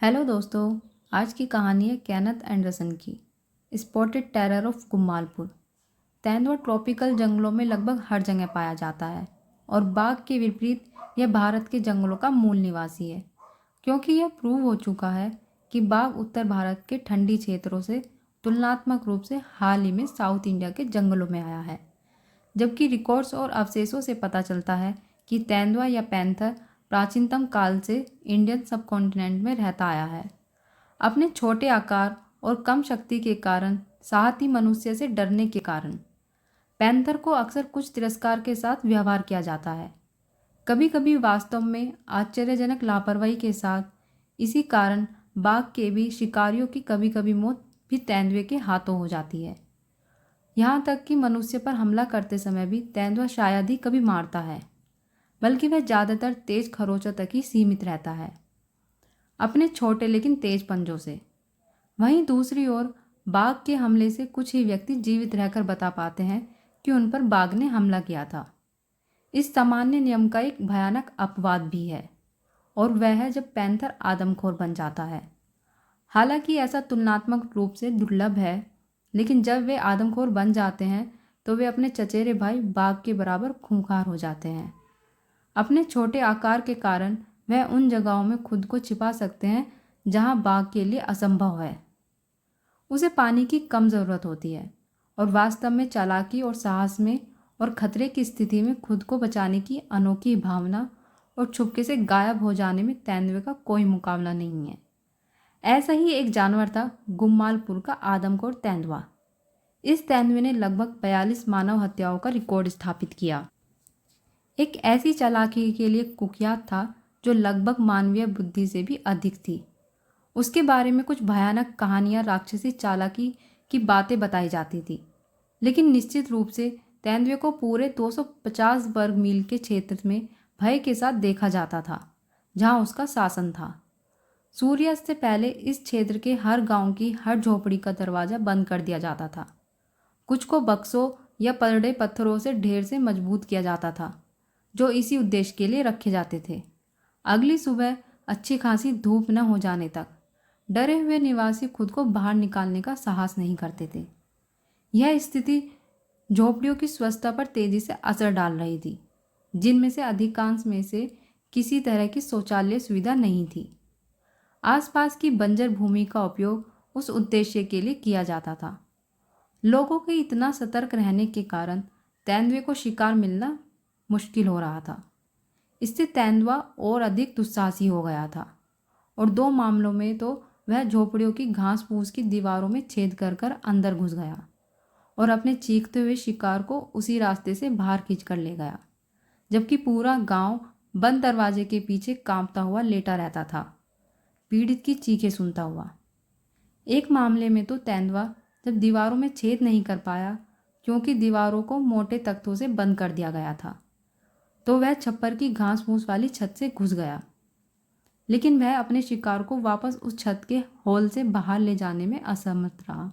Hello दोस्तों। आज की कहानी है केनेथ एंडरसन की स्पॉटेड टेरर ऑफ गुम्मालपुर। तेंदुआ ट्रॉपिकल जंगलों में लगभग हर जगह पाया जाता है और बाघ के विपरीत यह भारत के जंगलों का मूल निवासी है, क्योंकि यह प्रूव हो चुका है कि बाघ उत्तर भारत के ठंडी क्षेत्रों से तुलनात्मक रूप से हाल ही में साउथ इंडिया के जंगलों में आया है। जबकि रिकॉर्ड्स और अवशेषों से पता चलता है कि तेंदुआ या पैंथर प्राचीनतम काल से इंडियन सबकॉन्टिनेंट में रहता आया है। अपने छोटे आकार और कम शक्ति के कारण, साथ ही मनुष्य से डरने के कारण, पैंथर को अक्सर कुछ तिरस्कार के साथ व्यवहार किया जाता है, कभी कभी वास्तव में आश्चर्यजनक लापरवाही के साथ। इसी कारण बाघ के भी शिकारियों की कभी कभी मौत भी तेंदुए के हाथों हो जाती है। यहाँ तक कि मनुष्य पर हमला करते समय भी तेंदुआ शायद ही कभी मारता है, बल्कि वह ज़्यादातर तेज खरोंचों तक ही सीमित रहता है, अपने छोटे लेकिन तेज पंजों से। वहीं दूसरी ओर बाघ के हमले से कुछ ही व्यक्ति जीवित रहकर बता पाते हैं कि उन पर बाघ ने हमला किया था। इस सामान्य नियम का एक भयानक अपवाद भी है, और वह है जब पैंथर आदमखोर बन जाता है। हालांकि ऐसा तुलनात्मक रूप से दुर्लभ है, लेकिन जब वे आदमखोर बन जाते हैं तो वे अपने चचेरे भाई बाघ के बराबर खूंखार हो जाते हैं। अपने छोटे आकार के कारण वह उन जगहों में खुद को छिपा सकते हैं जहां बाघ के लिए असंभव है। उसे पानी की कम ज़रूरत होती है, और वास्तव में चालाकी और साहस में और खतरे की स्थिति में खुद को बचाने की अनोखी भावना और छुपके से गायब हो जाने में तेंदुए का कोई मुकाबला नहीं है। ऐसा ही एक जानवर था गुम्मालपुर का आदमखोर तेंदुआ। इस तेंदुए ने लगभग 42 मानव हत्याओं का रिकॉर्ड स्थापित किया। एक ऐसी चालाकी के लिए कुख्यात था जो लगभग मानवीय बुद्धि से भी अधिक थी। उसके बारे में कुछ भयानक कहानियां राक्षसी चालाकी की बातें बताई जाती थी, लेकिन निश्चित रूप से तेंदुए को पूरे 250 वर्ग मील के क्षेत्र में भय के साथ देखा जाता था जहां उसका शासन था। सूर्यास्त से पहले इस क्षेत्र के हर गांव की हर झोपड़ी का दरवाजा बंद कर दिया जाता था। कुछ को बक्सों या पलड़े पत्थरों से ढेर से मजबूत किया जाता था, जो इसी उद्देश्य के लिए रखे जाते थे। अगली सुबह अच्छी खासी धूप न हो जाने तक डरे हुए निवासी खुद को बाहर निकालने का साहस नहीं करते थे। यह स्थिति झोपड़ियों की स्वच्छता पर तेजी से असर डाल रही थी, जिनमें से अधिकांश में से किसी तरह की शौचालय सुविधा नहीं थी। आसपास की बंजर भूमि का उपयोग उस उद्देश्य के लिए किया जाता था। लोगों के इतना सतर्क रहने के कारण तेंदुए को शिकार मिलना मुश्किल हो रहा था। इससे तेंदुआ और अधिक दुस्साहसी हो गया था, और दो मामलों में तो वह झोपड़ियों की घास फूस की दीवारों में छेद कर कर अंदर घुस गया और अपने चीखते हुए शिकार को उसी रास्ते से बाहर खींच कर ले गया, जबकि पूरा गांव बंद दरवाजे के पीछे कांपता हुआ लेटा रहता था, पीड़ित की चीखें सुनता हुआ। एक मामले में तो तेंदुआ जब दीवारों में छेद नहीं कर पाया, क्योंकि दीवारों को मोटे तख्तों से बंद कर दिया गया था, तो वह छप्पर की घास फूस वाली छत से घुस गया। लेकिन वह अपने शिकार को वापस उस छत के होल से बाहर ले जाने में असमर्थ रहा,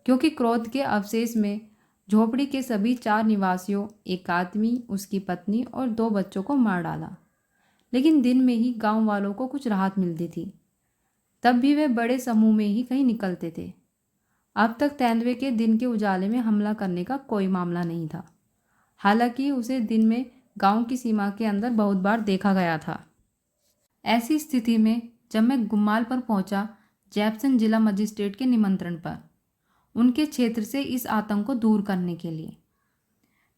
क्योंकि क्रोध के अवशेष में झोपड़ी के सभी 4 निवासियों, एक आदमी, उसकी पत्नी और 2 बच्चों को मार डाला। लेकिन दिन में ही गांव वालों को कुछ राहत मिलती थी, तब भी वे बड़े समूह में ही कहीं निकलते थे। अब तक तेंदुए के दिन के उजाले में हमला करने का कोई मामला नहीं था, हालांकि उसे दिन में गांव की सीमा के अंदर बहुत बार देखा गया था। ऐसी स्थिति में जब मैं गुम्माल पर पहुंचा, जैप्सन जिला मजिस्ट्रेट के निमंत्रण पर, उनके क्षेत्र से इस आतंक को दूर करने के लिए,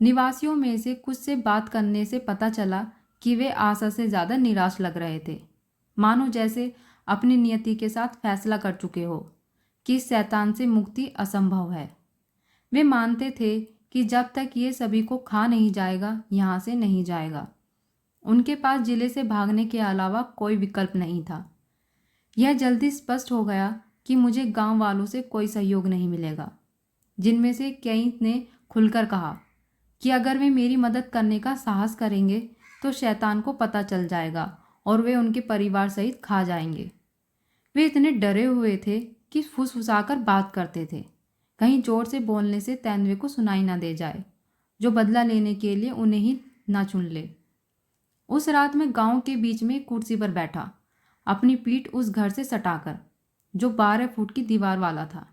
निवासियों में से कुछ से बात करने से पता चला कि वे आशा से ज़्यादा निराश लग रहे थे, मानो जैसे अपनी नियति के साथ फैसला कर चुके हो कि इस शैतान से मुक्ति असंभव है। वे मानते थे कि जब तक ये सभी को खा नहीं जाएगा, यहाँ से नहीं जाएगा। उनके पास जिले से भागने के अलावा कोई विकल्प नहीं था। यह जल्दी स्पष्ट हो गया कि मुझे गांव वालों से कोई सहयोग नहीं मिलेगा, जिनमें से कई ने खुलकर कहा कि अगर वे मेरी मदद करने का साहस करेंगे तो शैतान को पता चल जाएगा और वे उनके परिवार सहित खा जाएंगे। वे इतने डरे हुए थे कि फुसफुसाकर बात करते थे, कहीं जोर से बोलने से तेंदुए को सुनाई ना दे जाए, जो बदला लेने के लिए उन्हें ही ना चुन ले। उस रात मैं गांव के बीच में एक कुर्सी पर बैठा, अपनी पीठ उस घर से सटाकर, जो 12 फुट की दीवार वाला था।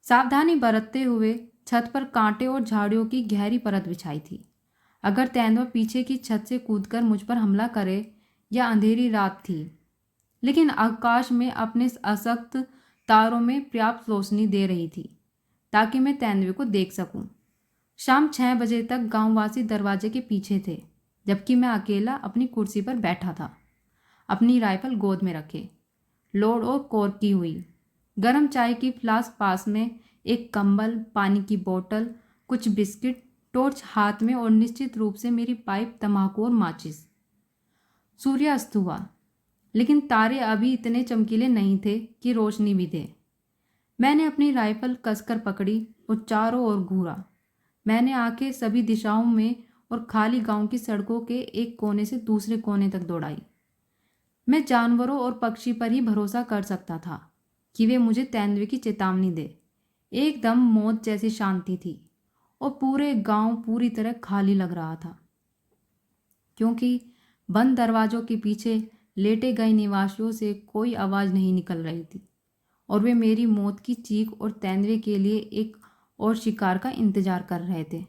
सावधानी बरतते हुए छत पर कांटे और झाड़ियों की गहरी परत बिछाई थी। अगर तेंदुआ पीछे की छत से कूदकर मुझ पर हमला करे, या अंधेरी रात थी, लेकिन आकाश में अपने असख्त तारों में पर्याप्त रोशनी दे रही थी ताकि मैं तेंदुए को देख सकूं। शाम 6 बजे तक गांववासी दरवाजे के पीछे थे, जबकि मैं अकेला अपनी कुर्सी पर बैठा था, अपनी राइफल गोद में रखे, लोड और कॉर्क की हुई। गर्म चाय की फ्लास्क पास में, एक कंबल, पानी की बोतल, कुछ बिस्किट, टॉर्च हाथ में और निश्चित रूप से मेरी पाइप, तम्बाकू और माचिस। सूर्य अस्त हुआ, लेकिन तारे अभी इतने चमकीले नहीं थे कि रोशनी भी दे। मैंने अपनी राइफल कसकर पकड़ी और चारों ओर घूरा। मैंने आंखें सभी दिशाओं में और खाली गांव की सड़कों के एक कोने से दूसरे कोने तक दौड़ाई। मैं जानवरों और पक्षी पर ही भरोसा कर सकता था कि वे मुझे तेंदुए की चेतावनी दे। एकदम मौत जैसी शांति थी और पूरे गांव पूरी तरह खाली लग रहा था, क्योंकि बंद दरवाजों के पीछे लेटे गए निवासियों से कोई आवाज़ नहीं निकल रही थी और वे मेरी मौत की चीख और तेंदुए के लिए एक और शिकार का इंतजार कर रहे थे।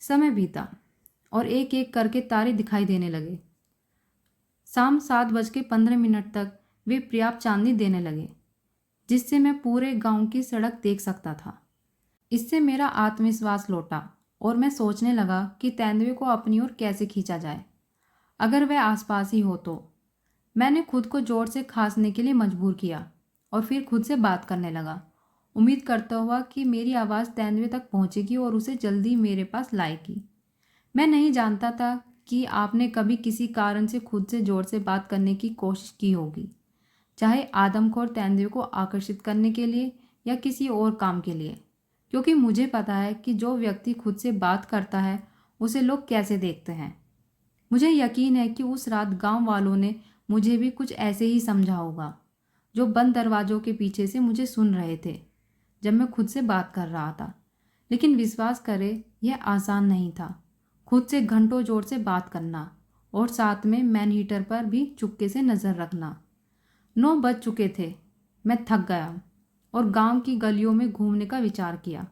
समय बीता और एक एक करके तारे दिखाई देने लगे। शाम 7:15 तक वे पर्याप्त चांदनी देने लगे, जिससे मैं पूरे गांव की सड़क देख सकता था। इससे मेरा आत्मविश्वास लौटा और मैं सोचने लगा कि तेंदुए को अपनी ओर कैसे खींचा जाए, अगर वह आसपास ही हो तो। मैंने खुद को जोर से खांसने के लिए मजबूर किया और फिर खुद से बात करने लगा, उम्मीद करता हुआ कि मेरी आवाज़ तेंदुए तक पहुंचेगी और उसे जल्दी मेरे पास लाएगी। मैं नहीं जानता था कि आपने कभी किसी कारण से खुद से जोर से बात करने की कोशिश की होगी, चाहे आदमखोर तेंदुए को आकर्षित करने के लिए या किसी और काम के लिए, क्योंकि मुझे पता है कि जो व्यक्ति खुद से बात करता है उसे लोग कैसे देखते हैं। मुझे यकीन है कि उस रात गांव वालों ने मुझे भी कुछ ऐसे ही समझा होगा, जो बंद दरवाजों के पीछे से मुझे सुन रहे थे जब मैं खुद से बात कर रहा था। लेकिन विश्वास करें, यह आसान नहीं था, खुद से घंटों जोर से बात करना और साथ में मैन हीटर पर भी चुपके से नज़र रखना। 9 बज चुके थे। मैं थक गया और गांव की गलियों में घूमने का विचार किया।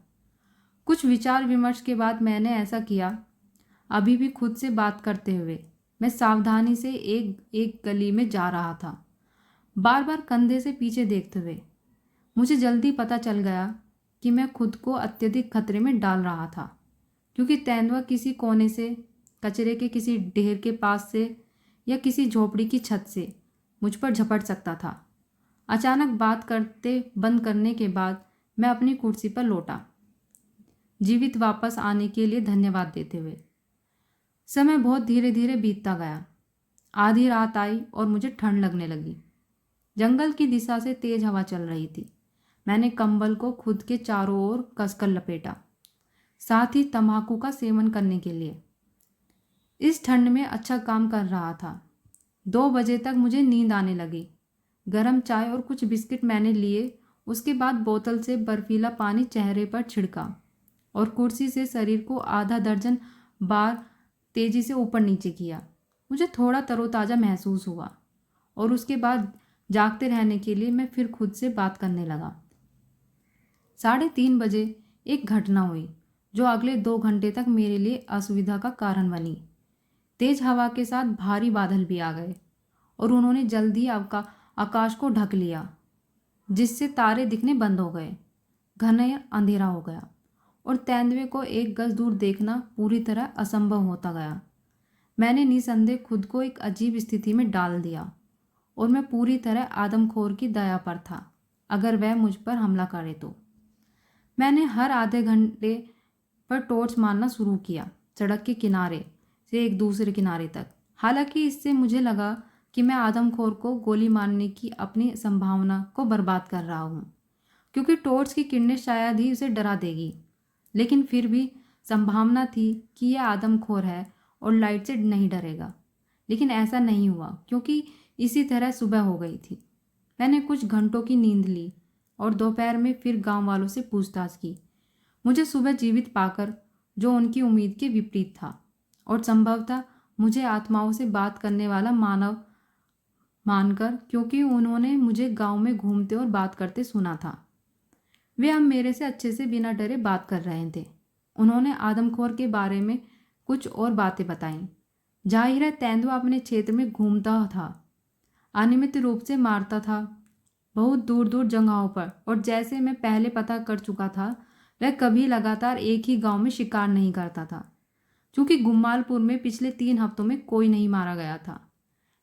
कुछ विचार विमर्श के बाद मैंने ऐसा किया। अभी भी खुद से बात करते हुए मैं सावधानी से एक एक गली में जा रहा था, बार बार कंधे से पीछे देखते हुए। मुझे जल्दी पता चल गया कि मैं खुद को अत्यधिक खतरे में डाल रहा था, क्योंकि तेंदुआ किसी कोने से, कचरे के किसी ढेर के पास से या किसी झोपड़ी की छत से मुझ पर झपट सकता था। अचानक बात करते बंद करने के बाद मैं अपनी कुर्सी पर लौटा, जीवित वापस आने के लिए धन्यवाद देते हुए। समय बहुत धीरे धीरे बीतता गया। आधी रात आई और मुझे ठंड लगने लगी। जंगल की दिशा से तेज हवा चल रही थी। मैंने कंबल को खुद के चारों ओर कसकर लपेटा, साथ ही तंबाकू का सेवन करने के लिए। इस ठंड में अच्छा काम कर रहा था। 2 बजे तक मुझे नींद आने लगी। गरम चाय और कुछ बिस्किट मैंने लिए। उसके बाद बोतल से बर्फीला पानी चेहरे पर छिड़का और कुर्सी से शरीर को आधा दर्जन बार तेजी से ऊपर नीचे किया। मुझे थोड़ा तरोताज़ा महसूस हुआ और उसके बाद जागते रहने के लिए मैं फिर खुद से बात करने लगा। 3:30 बजे एक घटना हुई जो अगले 2 घंटे तक मेरे लिए असुविधा का कारण बनी। तेज हवा के साथ भारी बादल भी आ गए और उन्होंने जल्दी आकाश को ढक लिया, जिससे तारे दिखने बंद हो गए। घना अंधेरा हो गया और तेंदुए को 1 गज दूर देखना पूरी तरह असंभव होता गया। मैंने निसंदेह खुद को एक अजीब स्थिति में डाल दिया और मैं पूरी तरह आदमखोर की दया पर था अगर वह मुझ पर हमला करे तो। मैंने हर आधे घंटे पर टॉर्च मारना शुरू किया, सड़क के किनारे से एक दूसरे किनारे तक। हालांकि इससे मुझे लगा कि मैं आदमखोर को गोली मारने की अपनी संभावना को बर्बाद कर रहा हूँ, क्योंकि टॉर्च की किरणें शायद ही उसे डरा देगी। लेकिन फिर भी संभावना थी कि यह आदमखोर है और लाइट से नहीं डरेगा। लेकिन ऐसा नहीं हुआ, क्योंकि इसी तरह सुबह हो गई थी। मैंने कुछ घंटों की नींद ली और दोपहर में फिर गांव वालों से पूछताछ की। मुझे सुबह जीवित पाकर, जो उनकी उम्मीद के विपरीत था, और संभवतः मुझे आत्माओं से बात करने वाला मानव मानकर, क्योंकि उन्होंने मुझे गांव में घूमते और बात करते सुना था। वे अब मेरे से अच्छे से बिना डरे बात कर रहे थे। उन्होंने आदमखोर के बारे में कुछ और बातें बताईं। जाहिर है तेंदुआ अपने क्षेत्र में घूमता था, अनियमित रूप से मारता था, बहुत दूर दूर जगहों पर, और जैसे मैं पहले पता कर चुका था, वह कभी लगातार एक ही गांव में शिकार नहीं करता था। क्योंकि गुम्मालपुर में पिछले 3 हफ्तों में कोई नहीं मारा गया था,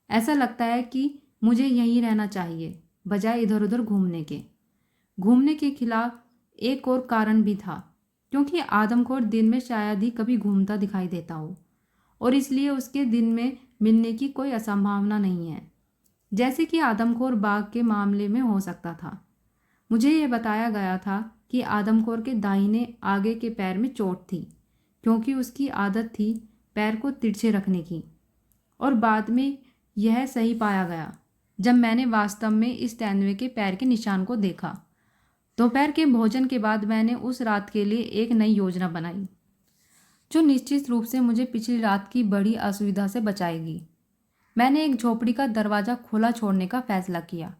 ऐसा लगता है कि मुझे यहीं रहना चाहिए बजाय इधर उधर घूमने के। घूमने के खिलाफ एक और कारण भी था, क्योंकि आदमखोर दिन में शायद ही कभी घूमता दिखाई देता हो, और इसलिए उसके दिन में मिलने की कोई असंभावना नहीं है, जैसे कि आदमखोर बाघ के मामले में हो सकता था। मुझे यह बताया गया था कि आदमखोर के दाहिने आगे के पैर में चोट थी, क्योंकि उसकी आदत थी पैर को तिरछे रखने की, और बाद में यह सही पाया गया जब मैंने वास्तव में इस तेंदुए के पैर के निशान को देखा। दोपहर के भोजन के बाद मैंने उस रात के लिए एक नई योजना बनाई, जो निश्चित रूप से मुझे पिछली रात की बड़ी असुविधा से बचाएगी। मैंने एक झोपड़ी का दरवाज़ा खुला छोड़ने का फैसला किया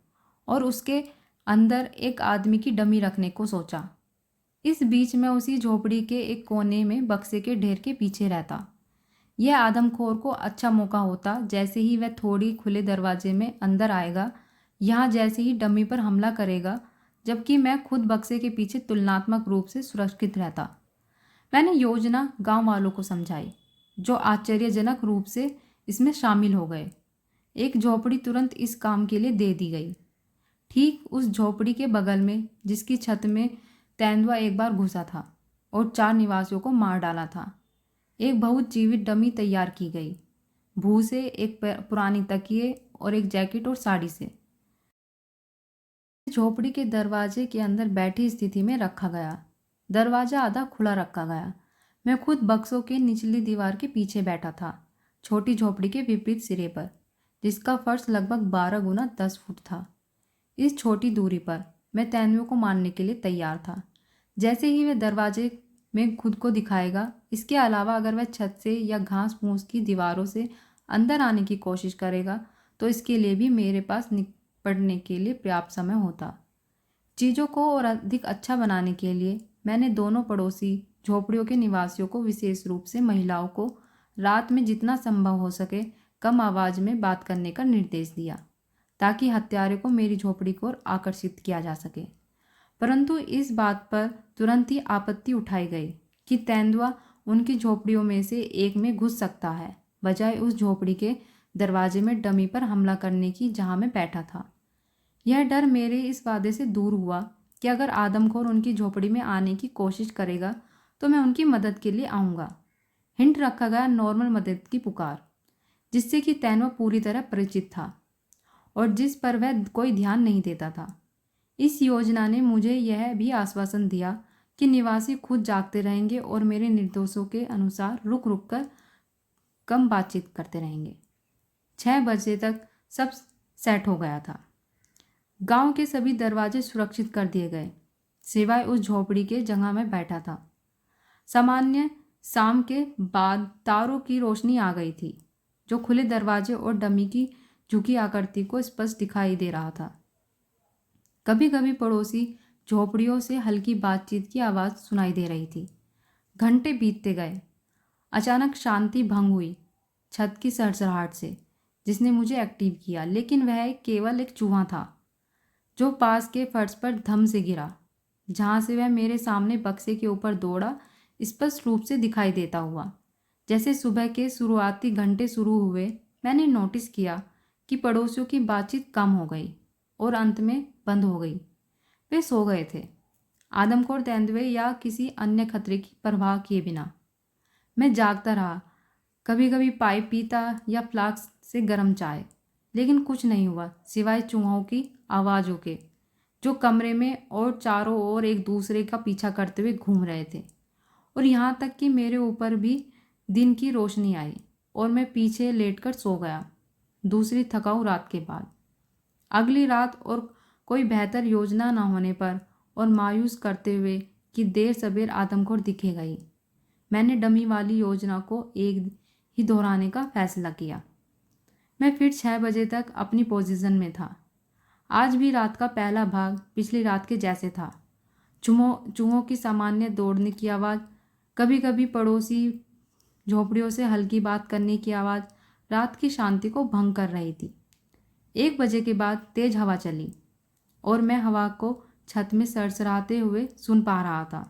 और उसके अंदर एक आदमी की डमी रखने को सोचा। इस बीच मैं उसी झोपड़ी के एक कोने में बक्से के ढेर के पीछे रहता। यह आदमखोर को अच्छा मौका होता। जैसे ही वह थोड़ी खुले दरवाजे में अंदर आएगा, यहाँ जैसे ही डमी पर हमला करेगा, जबकि मैं खुद बक्से के पीछे तुलनात्मक रूप से सुरक्षित रहता। मैंने योजना गांव वालों को समझाई, जो आश्चर्यजनक रूप से इसमें शामिल हो गए। एक झोपड़ी तुरंत इस काम के लिए दे दी गई, ठीक उस झोपड़ी के बगल में जिसकी छत में तेंदुआ एक बार घुसा था और 4 निवासियों को मार डाला था। एक बहुत जीवित डमी तैयार की गई, भूसे, एक पुरानी तकिए और एक जैकेट और साड़ी से। झोपड़ी के दरवाजे के अंदर बैठी स्थिति में रखा गया। दरवाज़ा आधा खुला रखा गया। मैं खुद बक्सों के निचली दीवार के पीछे बैठा था, छोटी झोपड़ी के विपरीत सिरे पर, जिसका फर्श लगभग 12 गुना 10 फुट था। इस छोटी दूरी पर मैं तेंदुए को मारने के लिए तैयार था, जैसे ही वह दरवाजे में खुद को दिखाएगा। इसके अलावा अगर वह छत से या घास फूस की दीवारों से अंदर आने की कोशिश करेगा, तो इसके लिए भी मेरे पास निपटने के लिए पर्याप्त समय होता। चीज़ों को और अधिक अच्छा बनाने के लिए मैंने दोनों पड़ोसी झोपड़ियों के निवासियों को, विशेष रूप से महिलाओं को, रात में जितना संभव हो सके कम आवाज़ में बात करने का निर्देश दिया, ताकि हत्यारे को मेरी झोपड़ी की ओर आकर्षित किया जा सके। परंतु इस बात पर तुरंत ही आपत्ति उठाई गई कि तेंदुआ उनकी झोपड़ियों में से एक में घुस सकता है, बजाय उस झोपड़ी के दरवाजे में डमी पर हमला करने की जहां मैं बैठा था। यह डर मेरे इस वादे से दूर हुआ कि अगर आदमखोर उनकी झोपड़ी में आने की कोशिश करेगा तो मैं उनकी मदद के लिए आऊँगा। हिंट रखा गया नॉर्मल मदद की पुकार, जिससे कि तेंदुआ पूरी तरह परिचित था और जिस पर वह कोई ध्यान नहीं देता था। इस योजना ने मुझे यह भी आश्वासन दिया कि निवासी खुद जागते रहेंगे और मेरे निर्देशों के अनुसार रुक रुक कर कम बातचीत करते रहेंगे। 6 बजे तक सब सेट हो गया था। गांव के सभी दरवाजे सुरक्षित कर दिए गए, सिवाय उस झोपड़ी के जगह में बैठा था। सामान्य शाम के बाद तारों की रोशनी आ गई थी, जो खुले दरवाजे और डमी की झुकी आकृति को स्पष्ट दिखाई दे रहा था। कभी कभी पड़ोसी झोपड़ियों से हल्की बातचीत की आवाज़ सुनाई दे रही थी। घंटे बीतते गए। अचानक शांति भंग हुई छत की सरसराहट से, जिसने मुझे एक्टिव किया, लेकिन वह केवल एक चूहा था जो पास के फर्श पर धम से गिरा, जहाँ से वह मेरे सामने बक्से के ऊपर दौड़ा, स्पष्ट रूप से दिखाई देता हुआ। जैसे सुबह के शुरुआती घंटे शुरू हुए, मैंने नोटिस किया कि पड़ोसियों की बातचीत कम हो गई और अंत में बंद हो गई। वे सो गए थे, आदमखोर तेंदुए या किसी अन्य खतरे की परवाह किए बिना। मैं जागता रहा, कभी कभी पाइप पीता या फ्लास्क से गर्म चाय, लेकिन कुछ नहीं हुआ सिवाय चूहों की आवाज़ों के, जो कमरे में और चारों ओर एक दूसरे का पीछा करते हुए घूम रहे थे। और यहाँ तक कि मेरे ऊपर भी दिन की रोशनी आई और मैं पीछे लेटकर सो गया, दूसरी थकाऊ रात के बाद। अगली रात और कोई बेहतर योजना न होने पर और मायूस करते हुए कि देर सबेर आदमखोर दिखेगा ही, मैंने डमी वाली योजना को एक ही दोहराने का फैसला किया। मैं फिर 6 बजे तक अपनी पोजीशन में था। आज भी रात का पहला भाग पिछली रात के जैसे था। चूहों की सामान्य दौड़ने की आवाज़, कभी कभी पड़ोसी झोपड़ियों से हल्की बात करने की आवाज़ रात की शांति को भंग कर रही थी। 1 बजे के बाद तेज हवा चली और मैं हवा को छत में सरसराते हुए सुन पा रहा था।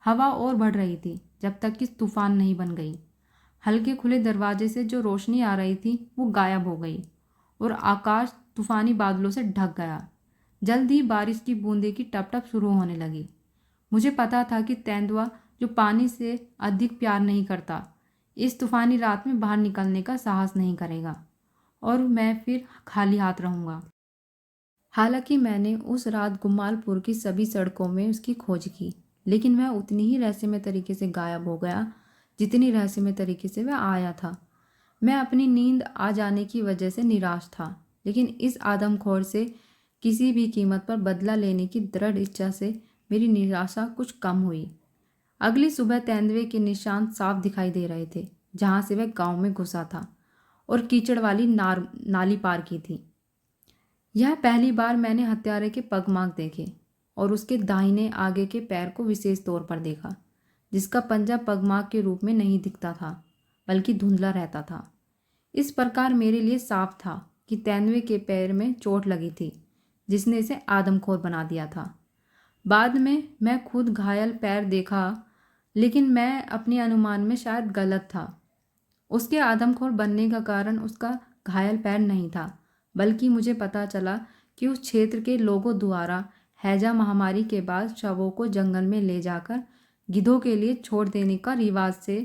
हवा और बढ़ रही थी जब तक कि तूफान नहीं बन गई। हल्के खुले दरवाजे से जो रोशनी आ रही थी वो गायब हो गई और आकाश तूफानी बादलों से ढक गया। जल्द ही बारिश की बूंदें की टप टप शुरू होने लगी। मुझे पता था कि तेंदुआ, जो पानी से अधिक प्यार नहीं करता, इस तूफानी रात में बाहर निकलने का साहस नहीं करेगा और मैं फिर खाली हाथ रहूँगा। हालांकि मैंने उस रात गुमालपुर की सभी सड़कों में उसकी खोज की, लेकिन वह उतनी ही रहस्यमय तरीके से गायब हो गया जितनी रहस्यमय तरीके से वह आया था। मैं अपनी नींद आ जाने की वजह से निराश था, लेकिन इस आदमखोर से किसी भी कीमत पर बदला लेने की दृढ़ इच्छा से मेरी निराशा कुछ कम हुई। अगली सुबह तेंदुए के निशान साफ दिखाई दे रहे थे जहाँ से वह गांव में घुसा था और कीचड़ वाली नाली पार की थी। यह पहली बार मैंने हत्यारे के पगमार्क देखे और उसके दाहिने आगे के पैर को विशेष तौर पर देखा, जिसका पंजा पगमार्क के रूप में नहीं दिखता था बल्कि धुंधला रहता था। इस प्रकार मेरे लिए साफ था कि तेंदुए के पैर में चोट लगी थी जिसने इसे आदमखोर बना दिया था। बाद में मैं खुद घायल पैर देखा, लेकिन मैं अपने अनुमान में शायद गलत था। उसके आदमखोर बनने का कारण उसका घायल पैर नहीं था, बल्कि मुझे पता चला कि उस क्षेत्र के लोगों द्वारा हैजा महामारी के बाद शवों को जंगल में ले जाकर गिद्धों के लिए छोड़ देने का रिवाज से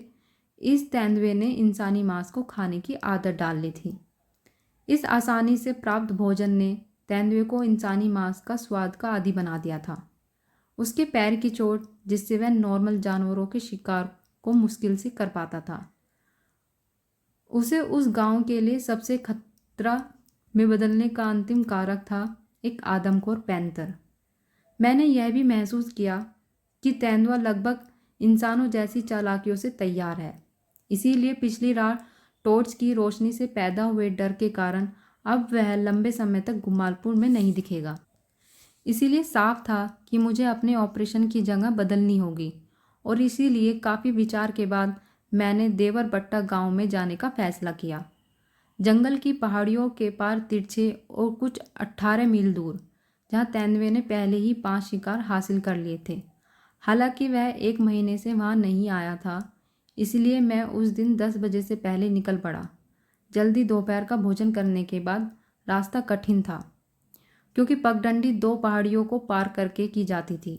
इस तेंदुए ने इंसानी मांस को खाने की आदत डाल ली थी। इस आसानी से प्राप्त भोजन ने तेंदुए को इंसानी मांस का स्वाद का आदी बना दिया था। उसके पैर की चोट, जिससे वह नॉर्मल जानवरों के शिकार को मुश्किल से कर पाता था, उसे उस गांव के लिए सबसे खतरा में बदलने का अंतिम कारक था एक आदमखोर पैंतर। मैंने यह भी महसूस किया कि तेंदुआ लगभग इंसानों जैसी चालाकियों से तैयार है। इसीलिए पिछली रात टॉर्च की रोशनी से पैदा हुए डर के कारण अब वह लंबे समय तक गुमालपुर में नहीं दिखेगा। इसीलिए साफ था कि मुझे अपने ऑपरेशन की जगह बदलनी होगी और इसीलिए काफ़ी विचार के बाद मैंने देवरबट्टा गांव में जाने का फैसला किया। जंगल की पहाड़ियों के पार तिरछे और कुछ 18 मील दूर, जहां तेंदुए ने पहले ही 5 शिकार हासिल कर लिए थे। हालांकि वह 1 महीने से वहां नहीं आया था, इसलिए मैं उस दिन 10 बजे से पहले निकल पड़ा। जल्दी दोपहर का भोजन करने के बाद रास्ता कठिन था, क्योंकि पगडंडी 2 पहाड़ियों को पार करके की जाती थी।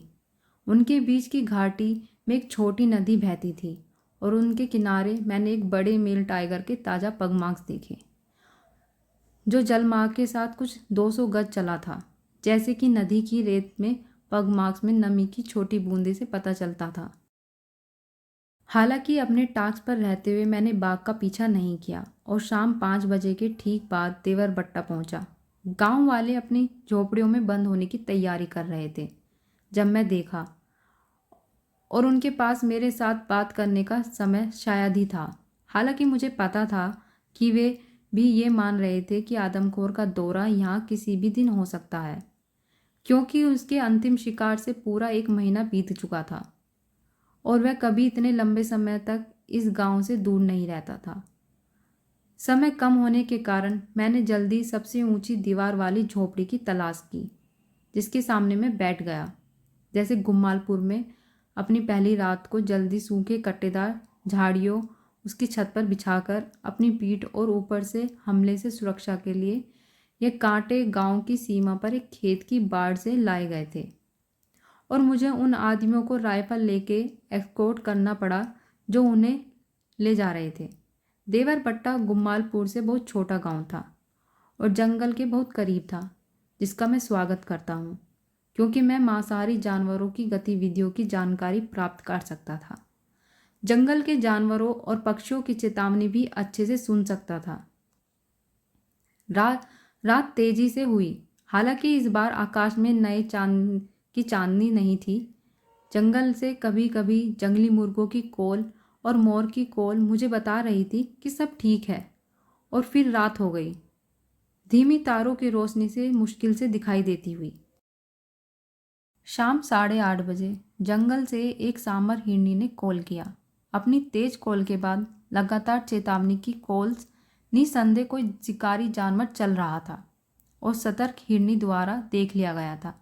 उनके बीच की घाटी में एक छोटी नदी बहती थी और उनके किनारे मैंने एक बड़े मेल टाइगर के ताज़ा पगमार्क्स देखे, जो जलमार्ग के साथ कुछ 200 गज चला था। जैसे कि नदी की रेत में पगमार्क्स में नमी की छोटी बूंदे से पता चलता था। हालांकि अपने टास्क पर रहते हुए मैंने बाघ का पीछा नहीं किया और शाम 5 बजे के ठीक बाद देवरबट्टा पहुंचा। गांव वाले अपनी झोपड़ियों में बंद होने की तैयारी कर रहे थे जब मैं देखा, और उनके पास मेरे साथ बात करने का समय शायद ही था। हालांकि मुझे पता था कि वे भी ये मान रहे थे कि आदमखोर का दौरा यहाँ किसी भी दिन हो सकता है, क्योंकि उसके अंतिम शिकार से पूरा 1 महीना बीत चुका था और वह कभी इतने लंबे समय तक इस गांव से दूर नहीं रहता था। समय कम होने के कारण मैंने जल्दी सबसे ऊंची दीवार वाली झोपड़ी की तलाश की, जिसके सामने मैं बैठ गया। जैसे गुमालपुर में अपनी पहली रात को जल्दी सूखे कट्टेदार झाड़ियों उसकी छत पर बिछाकर अपनी पीठ और ऊपर से हमले से सुरक्षा के लिए ये कांटे गांव की सीमा पर एक खेत की बाड़ से लाए गए थे और मुझे उन आदमियों को राइफल लेके एस्कॉर्ट करना पड़ा जो उन्हें ले जा रहे थे। देवरबट्टा गुमालपुर से बहुत छोटा गांव था और जंगल के बहुत करीब था, जिसका मैं स्वागत करता हूँ, क्योंकि मैं मांसाहारी जानवरों की गतिविधियों की जानकारी प्राप्त कर सकता था। जंगल के जानवरों और पक्षियों की चेतावनी भी अच्छे से सुन सकता था। रात तेजी से हुई। हालांकि इस बार आकाश में नए चांद की चांदनी नहीं थी। जंगल से कभी कभी जंगली मुर्गों की कॉल और मोर की कॉल मुझे बता रही थी कि सब ठीक है और फिर रात हो गई, धीमी तारों की रोशनी से मुश्किल से दिखाई देती हुई। शाम 8:30 बजे जंगल से एक सांबर हिरनी ने कॉल किया। अपनी तेज कॉल के बाद लगातार चेतावनी की कॉल्स, निसंदेह कोई शिकारी जानवर चल रहा था और सतर्क हिरनी द्वारा देख लिया गया था,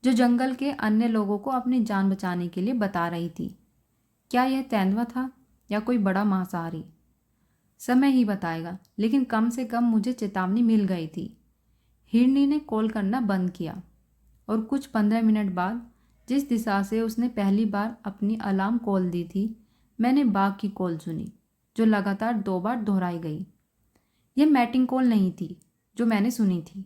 जो जंगल के अन्य लोगों को अपनी जान बचाने के लिए बता रही थी। क्या यह तेंदुआ था या कोई बड़ा मांसाहारी? समय ही बताएगा, लेकिन कम से कम मुझे चेतावनी मिल गई थी। हिरनी ने कॉल करना बंद किया और कुछ 15 मिनट बाद जिस दिशा से उसने पहली बार अपनी अलार्म कॉल दी थी, मैंने बाघ की कॉल सुनी, जो लगातार 2 बार दोहराई गई। यह मैटिंग कॉल नहीं थी जो मैंने सुनी थी,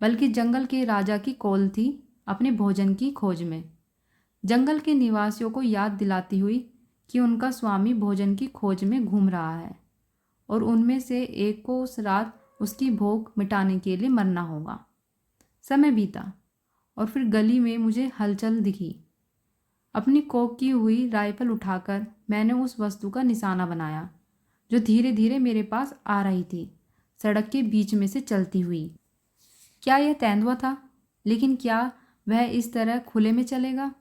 बल्कि जंगल के राजा की कॉल थी, अपने भोजन की खोज में। जंगल के निवासियों को याद दिलाती हुई कि उनका स्वामी भोजन की खोज में घूम रहा है और उनमें से एक को उस रात उसकी भूख मिटाने के लिए मरना होगा। समय बीता और फिर गली में मुझे हलचल दिखी। अपनी कोक की हुई राइफल उठाकर मैंने उस वस्तु का निशाना बनाया जो धीरे धीरे मेरे पास आ रही थी, सड़क के बीच में से चलती हुई। क्या यह तेंदुआ था? लेकिन क्या वह इस तरह खुले में चलेगा,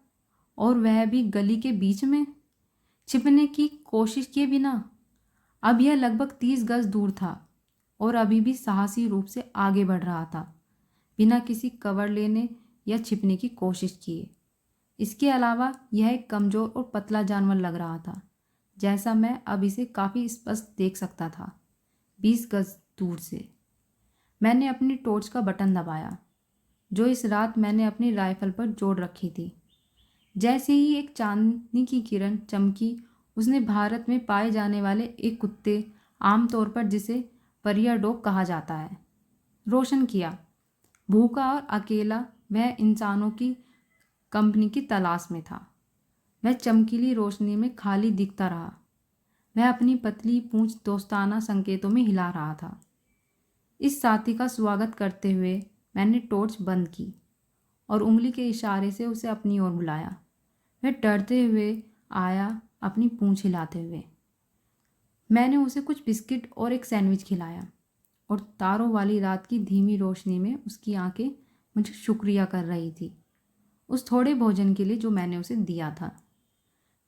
और वह भी गली के बीच में, छिपने की कोशिश किए बिना? अब यह लगभग 30 गज दूर था और अभी भी साहसी रूप से आगे बढ़ रहा था, बिना किसी कवर लेने या छिपने की कोशिश किए। इसके अलावा यह एक कमज़ोर और पतला जानवर लग रहा था, जैसा मैं अब इसे काफ़ी स्पष्ट देख सकता था, 20 गज दूर से। मैंने अपनी टॉर्च का बटन दबाया, जो इस रात मैंने अपनी राइफल पर जोड़ रखी थी। जैसे ही एक चांदनी की किरण चमकी, उसने भारत में पाए जाने वाले एक कुत्ते, आमतौर पर जिसे परिया डॉग कहा जाता है, रोशन किया। भूखा और अकेला वह इंसानों की कंपनी की तलाश में था। वह चमकीली रोशनी में खाली दिखता रहा। वह अपनी पतली पूंछ दोस्ताना संकेतों में हिला रहा था। इस साथी का स्वागत करते हुए मैंने टॉर्च बंद की और उंगली के इशारे से उसे अपनी ओर बुलाया। वह डरते हुए आया, अपनी पूंछ हिलाते हुए। मैंने उसे कुछ बिस्किट और एक सैंडविच खिलाया और तारों वाली रात की धीमी रोशनी में उसकी आंखें मुझे शुक्रिया कर रही थी उस थोड़े भोजन के लिए जो मैंने उसे दिया था।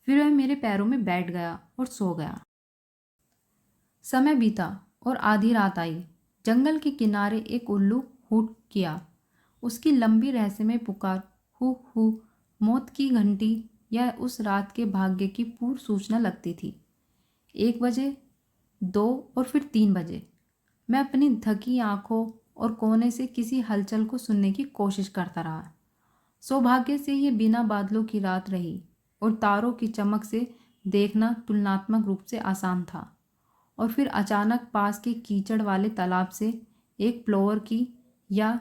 फिर वह मेरे पैरों में बैठ गया और सो गया। समय बीता और आधी रात आई। जंगल के किनारे एक उल्लू हूट किया। उसकी लंबी रहस्यमय पुकार, हु हु, मौत की घंटी या उस रात के भाग्य की पूर्व सूचना लगती थी। 1 बजे, 2 और फिर 3 बजे। मैं अपनी थकी आंखों और कोने से किसी हलचल को सुनने की कोशिश करता रहा। सौभाग्य से ये बिना बादलों की रात रही और तारों की चमक से देखना तुलनात्मक रूप से आसान था। और फिर अचानक पास के कीचड़ वाले तालाब से एक प्लोवर की या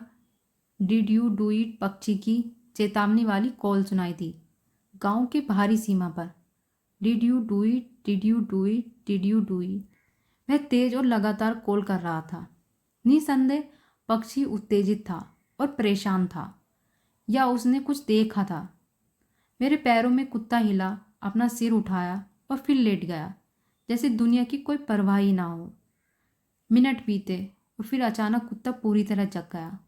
डिड यू डू इट पक्षी की चेतावनी वाली कॉल सुनाई दी। गांव के बाहरी सीमा पर, did you do it, did you do it, did you do it. वह तेज और लगातार कॉल कर रहा था। निसंदेह पक्षी उत्तेजित था और परेशान था, या उसने कुछ देखा था। मेरे पैरों में कुत्ता हिला, अपना सिर उठाया और फिर लेट गया, जैसे दुनिया की कोई परवाह ही ना हो। मिनट बीते और फिर अचानक कुत्ता पूरी तरह जग गया।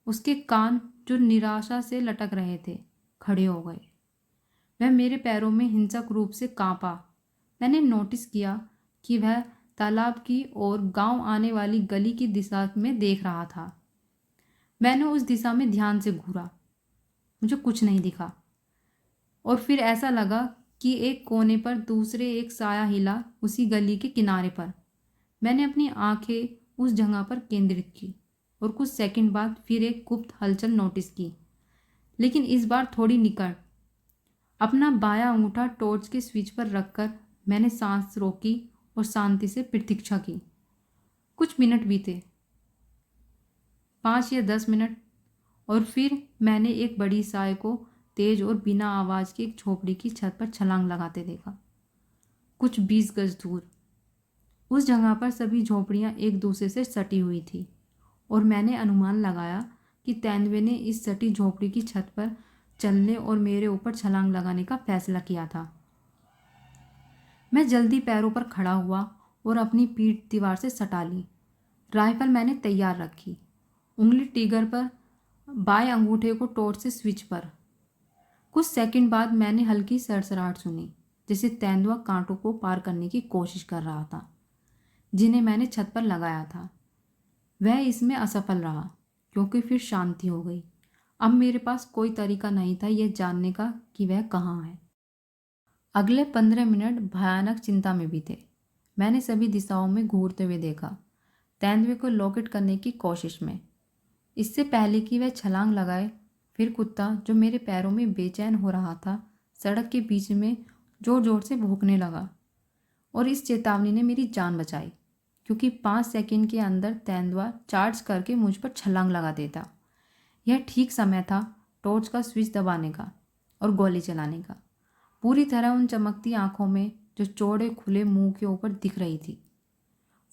उसके कान, जो निराशा से लटक रहे थे, खड़े हो गए। वह मेरे पैरों में हिंसक रूप से कांपा। मैंने नोटिस किया कि वह तालाब की ओर गांव आने वाली गली की दिशा में देख रहा था। मैंने उस दिशा में ध्यान से घूरा। मुझे कुछ नहीं दिखा और फिर ऐसा लगा कि एक कोने पर दूसरे एक साया हिला, उसी गली के किनारे पर। मैंने अपनी आंखें उस जगह पर केंद्रित की और कुछ सेकंड बाद फिर एक गुप्त हलचल नोटिस की, लेकिन इस बार थोड़ी निकट। अपना बायां अंगूठा टॉर्च के स्विच पर रखकर मैंने सांस रोकी और शांति से प्रतीक्षा की। कुछ मिनट बीते, 5 या 10 मिनट, और फिर मैंने एक बड़ी साय को तेज और बिना आवाज़ की एक झोपड़ी की छत पर छलांग लगाते देखा, कुछ 20 गज दूर। उस जगह पर सभी झोपड़ियां एक दूसरे से सटी हुई थी और मैंने अनुमान लगाया कि तेंदुए ने इस सटी झोपड़ी की छत पर चलने और मेरे ऊपर छलांग लगाने का फैसला किया था। मैं जल्दी पैरों पर खड़ा हुआ और अपनी पीठ दीवार से सटा ली। राइफल मैंने तैयार रखी, उंगली ट्रिगर पर, बाएं अंगूठे को टॉर्च से स्विच पर। कुछ सेकंड बाद मैंने हल्की सरसराहट सुनी, जैसे तेंदुआ कांटों को पार करने की कोशिश कर रहा था, जिन्हें मैंने छत पर लगाया था। वह इसमें असफल रहा, क्योंकि फिर शांति हो गई। अब मेरे पास कोई तरीका नहीं था यह जानने का कि वह कहाँ है। अगले 15 मिनट भयानक चिंता में भी थे। मैंने सभी दिशाओं में घूरते हुए देखा, तेंदुए को लोकेट करने की कोशिश में। इससे पहले कि वह छलांग लगाए, फिर कुत्ता, जो मेरे पैरों में बेचैन हो रहा था, सड़क के बीच में जोर जोर से भौंकने लगा। और इस चेतावनी ने मेरी जान बचाई, क्योंकि 5 सेकंड के अंदर तेंदुआ चार्ज करके मुझ पर छलांग लगा देता। यह ठीक समय था टॉर्च का स्विच दबाने का और गोली चलाने का, पूरी तरह उन चमकती आंखों में जो चौड़े खुले मुंह के ऊपर दिख रही थी।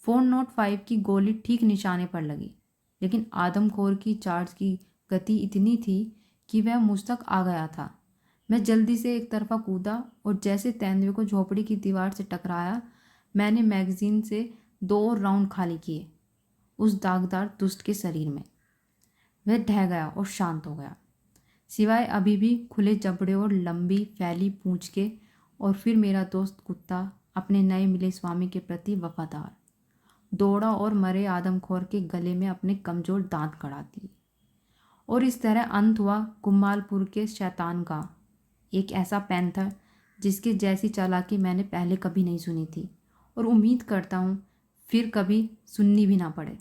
405 की गोली ठीक निशाने पर लगी, लेकिन आदमखोर की चार्ज की गति इतनी थी कि वह मुझ तक आ गया था। मैं जल्दी से एक तरफा कूदा और जैसे तेंदुए को झोपड़ी की दीवार से टकराया, मैंने मैगजीन से 2 और राउंड खाली किए उस दागदार दुष्ट के शरीर में। वह ढह गया और शांत हो गया, सिवाय अभी भी खुले जबड़े और लंबी फैली पूंछ के। और फिर मेरा दोस्त कुत्ता, अपने नए मिले स्वामी के प्रति वफादार, दौड़ा और मरे आदमखोर के गले में अपने कमजोर दांत गड़ा दिए। और इस तरह अंत हुआ गुम्मालपुर के शैतान का, एक ऐसा पैंथर जिसके जैसी चालाकी मैंने पहले कभी नहीं सुनी थी, और उम्मीद करता हूँ फिर कभी सुननी भी ना पड़े।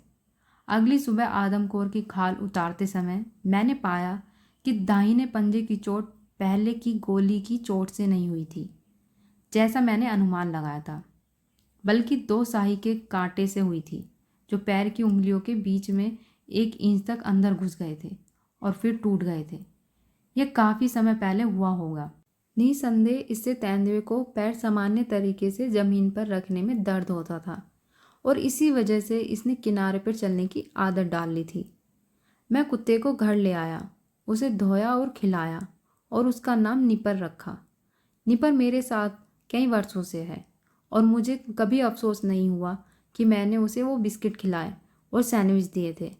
अगली सुबह आदमखोर की खाल उतारते समय मैंने पाया कि दाहिने पंजे की चोट पहले की गोली की चोट से नहीं हुई थी, जैसा मैंने अनुमान लगाया था, बल्कि 2 स्याही के कांटे से हुई थी, जो पैर की उंगलियों के बीच में 1 इंच तक अंदर घुस गए थे और फिर टूट गए थे। यह काफ़ी समय पहले हुआ होगा। निसंदेह इससे तेंदुए को पैर सामान्य तरीके से ज़मीन पर रखने में दर्द होता था, और इसी वजह से इसने किनारे पर चलने की आदत डाल ली थी। मैं कुत्ते को घर ले आया, उसे धोया और खिलाया, और उसका नाम निपर रखा। निपर मेरे साथ कई वर्षों से है, और मुझे कभी अफसोस नहीं हुआ कि मैंने उसे वो बिस्किट खिलाए और सैंडविच दिए थे,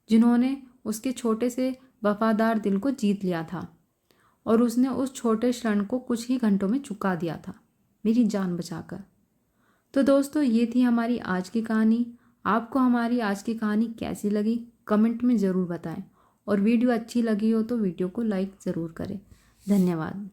जिन्होंने उसके छोटे से वफादार दिल को जीत लिया था। और उसने उस छोटे क्षण को कुछ ही घंटों में चुका दिया था, मेरी जान बचाकर। तो दोस्तों, ये थी हमारी आज की कहानी। आपको हमारी आज की कहानी कैसी लगी कमेंट में ज़रूर बताएं, और वीडियो अच्छी लगी हो तो वीडियो को लाइक ज़रूर करें। धन्यवाद।